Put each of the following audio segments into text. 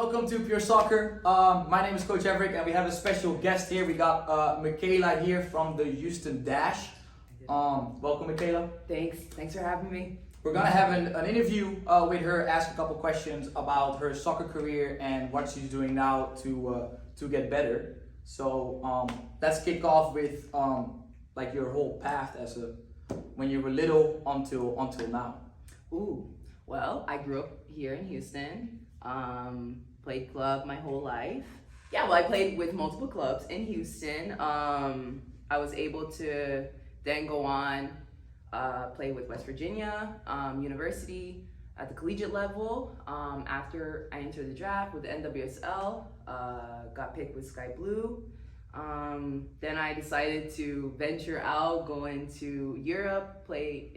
welcome to Pure Soccer. My name is Coach Everick, and we have a special guest here. We got Michaela here from the Houston Dash. Welcome, Michaela. Thanks for having me. We're gonna have an interview with her, ask a couple questions about her soccer career and what she's doing now to get better. So let's kick off with like your whole path when you were little until now. Ooh, well, I grew up here in Houston. Played club my whole life. Yeah, well, I played with multiple clubs in Houston. I was able to then go on, play with West Virginia University at the collegiate level. After I entered the draft with the NWSL, got picked with Sky Blue. Then I decided to venture out, go into Europe, play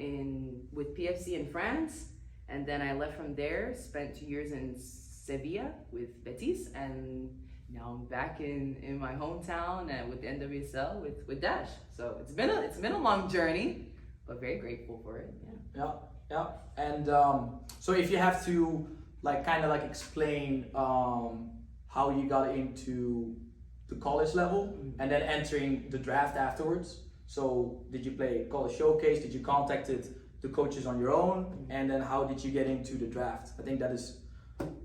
with PFC in France. And then I left from there, spent 2 years in Sevilla with Betis, and now I'm back in my hometown and with the NWSL with Dash. So it's been a long journey, but very grateful for it. Yeah. And so if you have to explain how you got into the college level and then entering the draft afterwards. So did you play college showcase? Did you contact the coaches on your own? And then how did you get into the draft? I think that is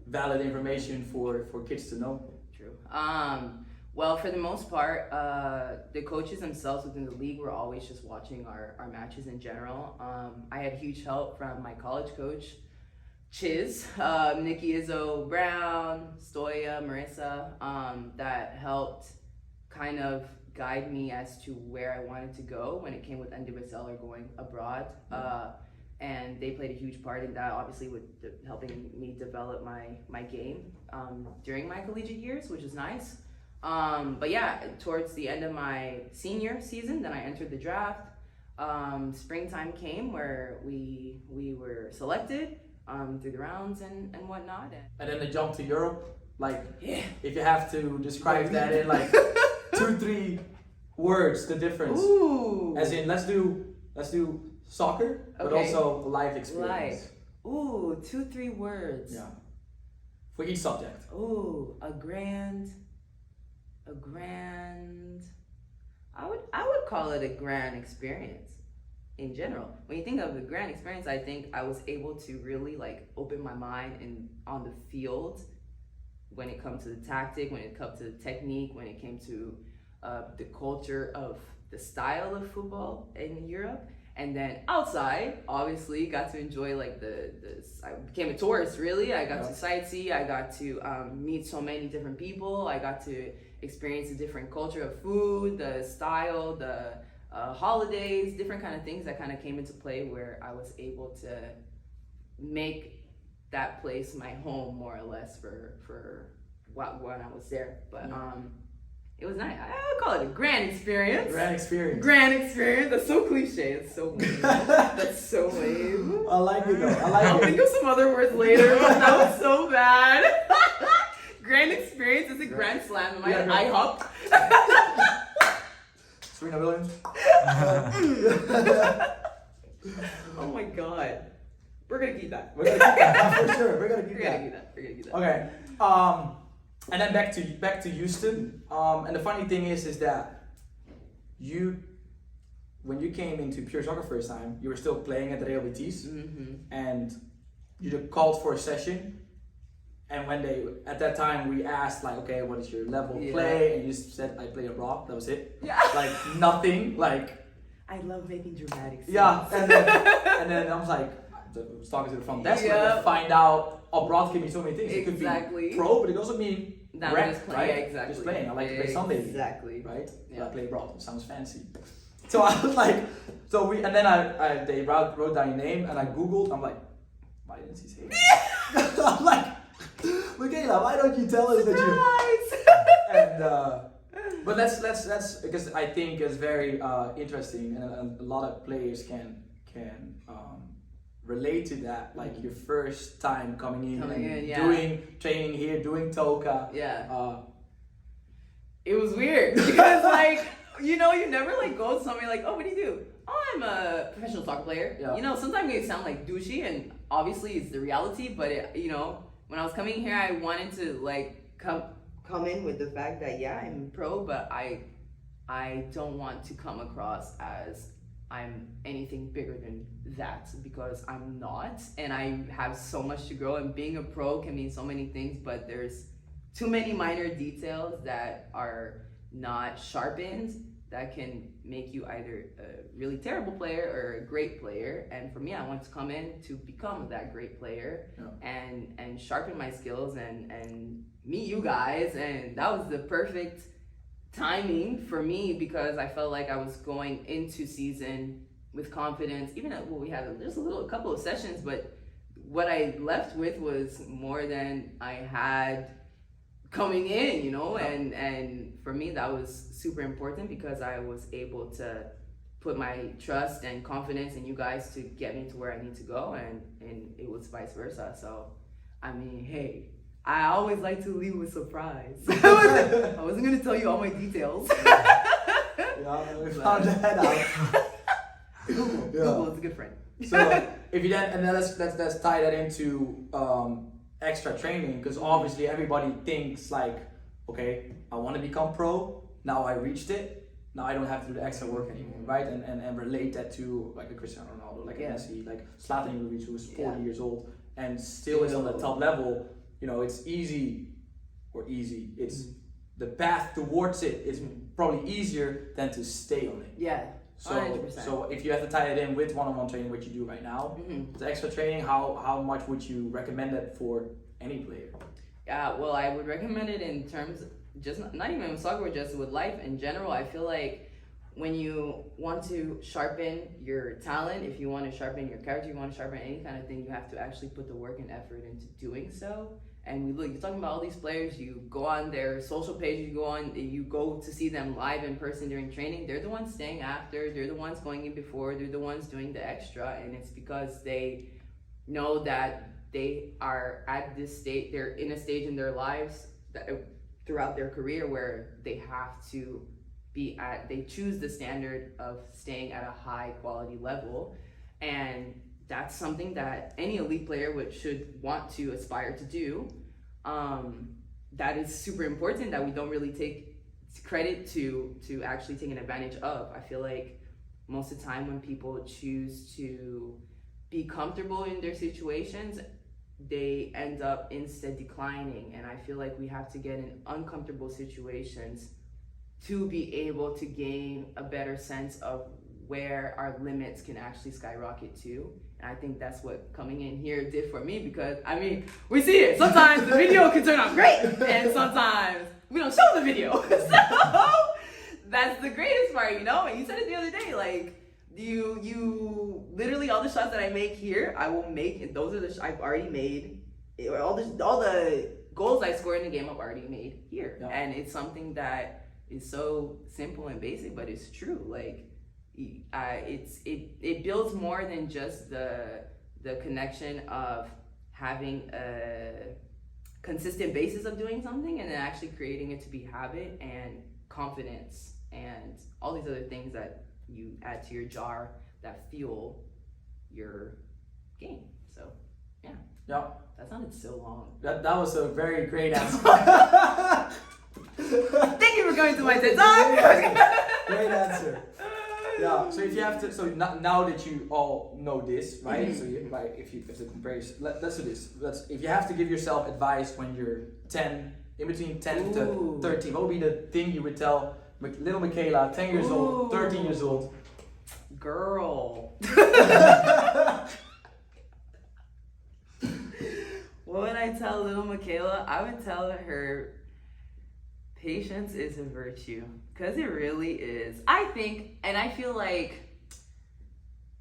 valid information for kids to know. True. Well, for the most part, the coaches themselves within the league were always just watching our matches in general. I had huge help from my college coach, Chiz, Nikki Izzo Brown, Stoya, Marissa, that helped kind of guide me as to where I wanted to go when it came with NWSL or going abroad. And they played a huge part in that, obviously, with helping me develop my game during my collegiate years, which is nice. But yeah, towards the end of my senior season, then I entered the draft. Springtime came where we were selected through the rounds and whatnot. And then the jump to Europe, yeah. If you have to describe that in 2-3 words, the difference. Ooh. As in, let's do soccer, but Okay. also life experience. Life. Ooh, 2-3 words. Yeah. For each subject. Ooh, a grand. I would call it a grand experience in general. When you think of the grand experience, I think I was able to really open my mind and on the field when it comes to the tactic, when it comes to the technique, when it came to the culture of the style of football in Europe. And then outside, obviously, got to enjoy I became a tourist, really. I got to sightsee, I got to meet so many different people, I got to experience the different culture of food, the style, the holidays, different kind of things that kind of came into play where I was able to make that place my home, more or less, for when I was there. But it was nice. I would call it a grand experience. Grand experience. Grand experience. That's so cliche. It's so lame. That's so lame. I like it though. I'll think of some other words later, but that was so bad. Grand experience is a grand slam. Am I IHOP? Serena Williams. Oh my god. We're gonna keep that. We're gonna keep that for sure. We're gonna keep that. Okay. And then back to Houston. And the funny thing is that when you came into Pure Soccer first time, you were still playing at the Real Betis, and you called for a session. And at that time we asked okay, what is your level of play? And you said, I play abroad. That was it. Yeah. Nothing. I love making dramatic sense. Yeah. And then I was I was talking to the front desk to find out abroad can mean so many things. Exactly. It could be pro, but it also mean Just playing. right? Yeah, exactly. Just playing. I like to play Sunday. Exactly. Right? Yeah. I play abroad. It sounds fancy. So I was and then they wrote down your name and I Googled. I'm like, why didn't he say it? I'm like, Michaela, why don't you tell us that you? And but let's because I think it's very interesting and a lot of players can relate to that, your first time coming in doing training here, doing Toka. Yeah. It was weird because you never go to somebody oh, what do you do? Oh, I'm a professional soccer player. Yeah. Sometimes they sound douchey, and obviously it's the reality, but when I was coming here, I wanted to like come in with the fact that yeah, I'm pro, but I don't want to come across as I'm anything bigger than that, because I'm not, and I have so much to grow, and being a pro can mean so many things, but there's too many minor details that are not sharpened that can make you either a really terrible player or a great player. And for me, I want to come in to become that great player, and sharpen my skills and meet you guys, and that was the perfect timing for me, because I felt like I was going into season with confidence, even though we had just a couple of sessions, but what I left with was more than I had coming in, you know, and for me that was super important, because I was able to put my trust and confidence in you guys to get me to where I need to go, and it was vice versa. So I mean, hey, I always like to leave with surprise. I wasn't gonna tell you all my details. Yeah, we found that out. Google is a good friend. So if you then, and then let's tie that into extra training, because obviously everybody thinks like, okay, I want to become pro, now I reached it, now I don't have to do the extra work anymore, right? And relate that to like a Cristiano Ronaldo, like a Messi, like Zlatan Ibrahimovic, who is 40 years old and still is on the top level. You know, it's easy. It's the path towards it is probably easier than to stay on it. Yeah. 100%. So if you have to tie it in with one-on-one training, which you do right now, the extra training, how much would you recommend it for any player? Yeah, well, I would recommend it in terms, just not even with soccer, just with life in general. I feel like when you want to sharpen your talent, if you want to sharpen your character, you want to sharpen any kind of thing, you have to actually put the work and effort into doing so. And you're talking about all these players, you go on their social page, you go to see them live in person during training. They're the ones staying after, they're the ones going in before, they're the ones doing the extra. And it's because they know that they are at this state, they're in a stage in their lives throughout their career where they have to they choose the standard of staying at a high quality level. And that's something that any elite player should want to aspire to do. That is super important, that we don't really take credit to actually taking advantage of. I feel like most of the time when people choose to be comfortable in their situations, they end up instead declining. And I feel like we have to get in uncomfortable situations to be able to gain a better sense of where our limits can actually skyrocket to. And I think that's what coming in here did for me, because I mean, we see it. Sometimes the video can turn out great, and sometimes we don't show the video. So that's the greatest part, you know? And you said it the other day, like, you literally, all the shots that I make here, I will make, and those are the I've already made. All the goals I score in the game I've already made here. Yeah. And it's something that is so simple and basic, but it's true. Like, it builds more than just the connection of having a consistent basis of doing something, and then actually creating it to be habit and confidence and all these other things that you add to your jar that fuel your game. So yeah, that sounded so long. That was a very great answer. Thank you for coming to my TED Talk. Great answer. Yeah. So if you have to, so now that you all know this, right? So if the comparison, let's do this. If you have to give yourself advice when you're 10, in between 10 to 13, what would be the thing you would tell little Michaela, 10 years old, 13 years old? Girl. What would I tell little Michaela? I would tell her patience is a virtue, because it really is. I think, and I feel like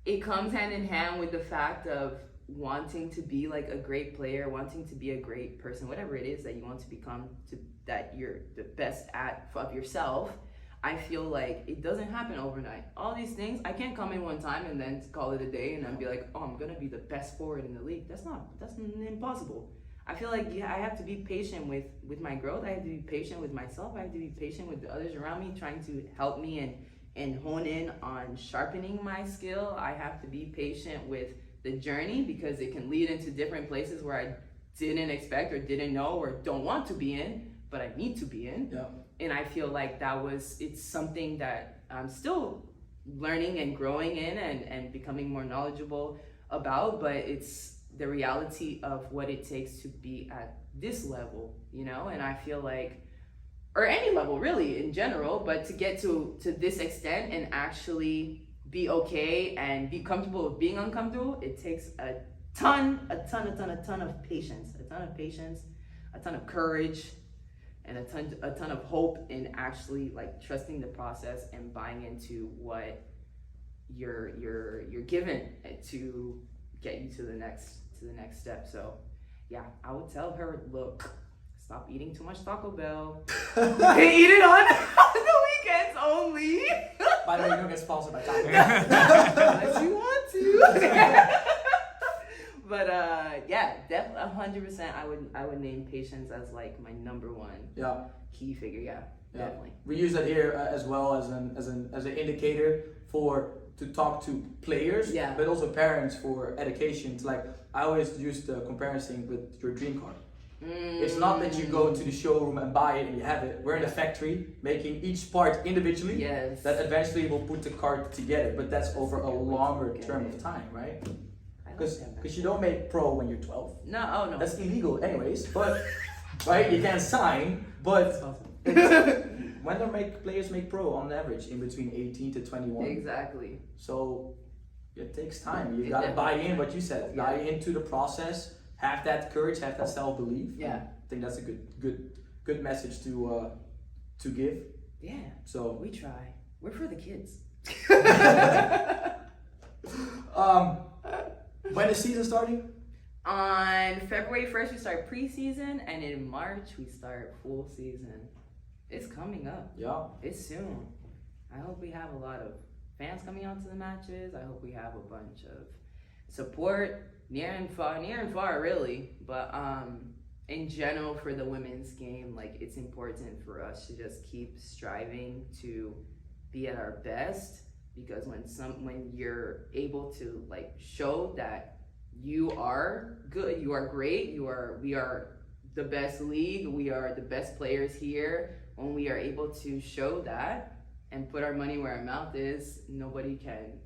it comes hand in hand with the fact of wanting to be like a great player, wanting to be a great person, whatever it is that you want to become, that you're the best at of yourself. I feel like it doesn't happen overnight. All these things, I can't come in one time and then call it a day and then be like, oh, I'm gonna be the best forward in the league. That's impossible. I feel like I have to be patient with my growth. I have to be patient with myself. I have to be patient with the others around me, trying to help me and hone in on sharpening my skill. I have to be patient with the journey, because it can lead into different places where I didn't expect or didn't know or don't want to be in, but I need to be in. Yeah. And I feel like it's something that I'm still learning and growing in and becoming more knowledgeable about, but it's the reality of what it takes to be at this level, and I feel like, or any level really in general, but to get to this extent and actually be okay and be comfortable with being uncomfortable, it takes a ton of patience, a ton of courage, and a ton of hope in actually like trusting the process and buying into what you're given to get you to the next step. So yeah, I would tell her, look, stop eating too much Taco Bell. Eat it on the weekends only. By the way, you don't get sponsored by Taco Bell. Unless you want to. But yeah, definitely 100%. I would name patience as like my number one key figure. Yeah, definitely. We use that here as well as an indicator to talk to players, but also parents for education. It's like I always use the comparison with your dream car. It's not that you go to the showroom and buy it and you have it. We're in a factory making each part individually. Yes. That eventually will put the car together, but that's over a longer term of time, right? Because you don't make pro when you're 12. No. That's illegal anyways, but right, you can't sign, but when players make pro on average in between 18 to 21. Exactly. So it takes time. You gotta buy in what you said. Buy into the process, have that courage, have that self-belief. Yeah. I think that's a good message to give. Yeah. So we try. We're for the kids. When is season starting? On February 1st, we start preseason, and in March, we start full season. It's coming up. Yeah. It's soon. I hope we have a lot of fans coming out to the matches. I hope we have a bunch of support near and far, really. But in general, for the women's game, like, it's important for us to just keep striving to be at our best. Because when you're able to like show that you are good, you are great, we are the best league, we are the best players here. When we are able to show that and put our money where our mouth is, nobody can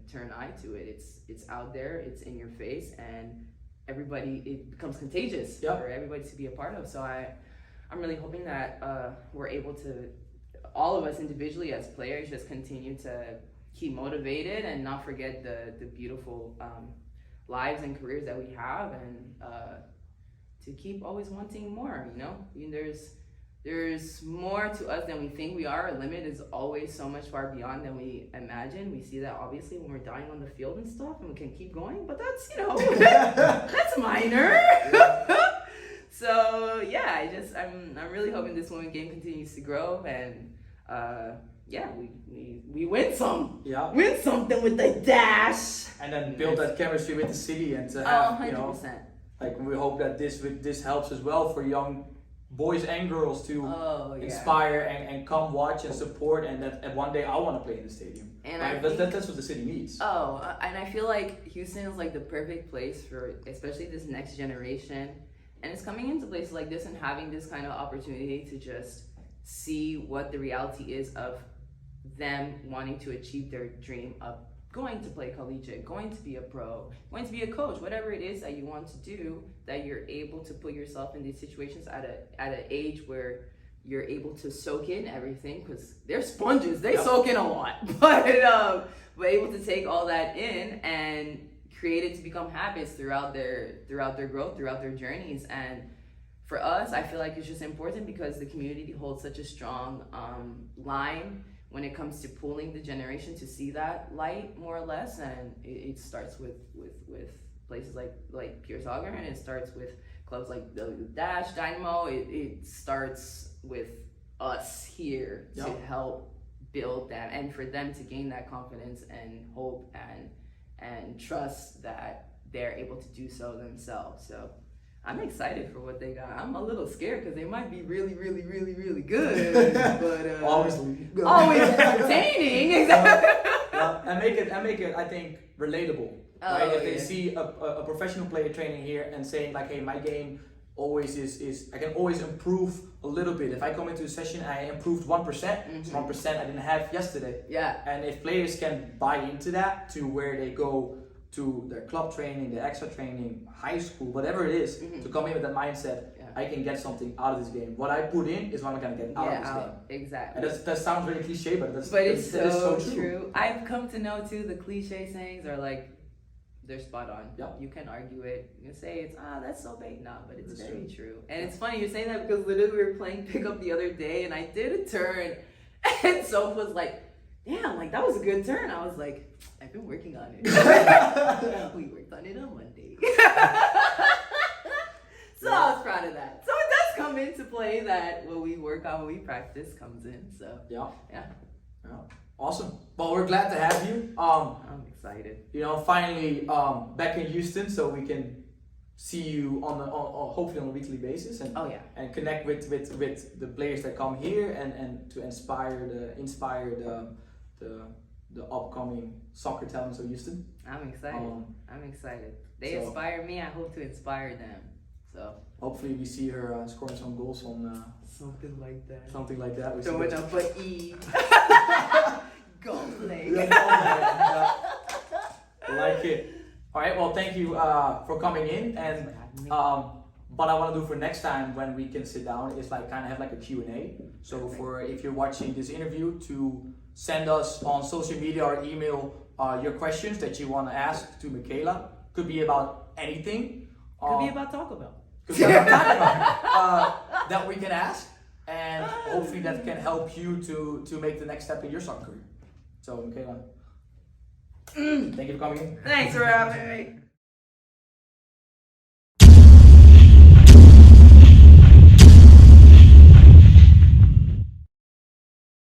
turn eye to it. It's out there, it's in your face, and it becomes contagious for everybody to be a part of. So I'm really hoping that we're able to, all of us individually as players, just continue to keep motivated and not forget the beautiful lives and careers that we have, and to keep always wanting more. I mean, there's more to us than we think we are. Our limit is always so much far beyond than we imagine. We see that obviously when we're dying on the field and stuff, and we can keep going, but that's that's minor. So yeah, I'm really hoping this women's game continues to grow, and we win some. Yeah. Win something with the dash. And then build that chemistry with the city, and to have 100%. Like, we hope that this helps as well for young boys and girls to inspire and come watch and support, and that one day I want to play in the stadium. And that's what the city needs. And I feel like Houston is like the perfect place for especially this next generation, and it's coming into places like this and having this kind of opportunity to just see what the reality is of them wanting to achieve their dream of going to play collegiate, going to be a pro, going to be a coach, whatever it is that you want to do, that you're able to put yourself in these situations at an age where you're able to soak in everything, because they're sponges, they soak in a lot, but able to take all that in and create it to become habits throughout their growth, throughout their journeys. And for us, I feel like it's just important because the community holds such a strong line when it comes to pulling the generation to see that light, more or less. And it starts with places like Pure Soccer, and it starts with clubs like the Dash, Dynamo. It starts with us here to help build them, and for them to gain that confidence and hope and trust that they're able to do so themselves. So I'm excited for what they got. I'm a little scared because they might be really, really, really, really good, but always entertaining. Exactly. And make it, I think, relatable. right? Oh, If they yeah. see a professional player training here and saying like, hey, my game always is I can always improve a little bit. If I come into a session, I improved 1%. It's 1% I didn't have yesterday. Yeah. And if players can buy into that to where they go to their club training, their extra training, high school, whatever it is, to come in with that mindset, I can get something out of this game. What I put in is what I'm gonna get out of this game. Exactly. And that sounds really cliche, but it's that is so so true. I've come to know too, the cliche sayings are like, they're spot on. Yep. You can argue it. You can say it's that's so bait. Nah, but it's That's very true. And it's funny you're saying that because literally we were playing pickup the other day and I did a turn and Soph was like, damn, like that was a good turn. I was like, I've been working on it. We worked on it on Monday. So I was proud of that. So it does come into play that what we work on, what we practice comes in. So Yeah. yeah. Awesome. Well, we're glad to have you. I'm excited. You know, finally back in Houston, so we can see you on hopefully on a weekly basis and and connect with the players that come here and to inspire the upcoming soccer talents of Houston. I'm excited. I'm excited. They so- inspire me. I hope to inspire them. So Hopefully we see her scoring some goals on something like that. something like that. We see Throwing that- up an E. Go play. Yeah. Like it. All right. Well, thank you for coming in. And what I want to do for next time when we can sit down is like kind of have like a Q&A. So for if you're watching this interview, to send us on social media or email your questions that you want to ask to Michaela. Could be about anything. Could be about Taco Bell. Could be about Taco Bell, that we can ask, and hopefully that can help you to make the next step in your soccer career. So Michaela, thank you for coming in. Thanks for having me.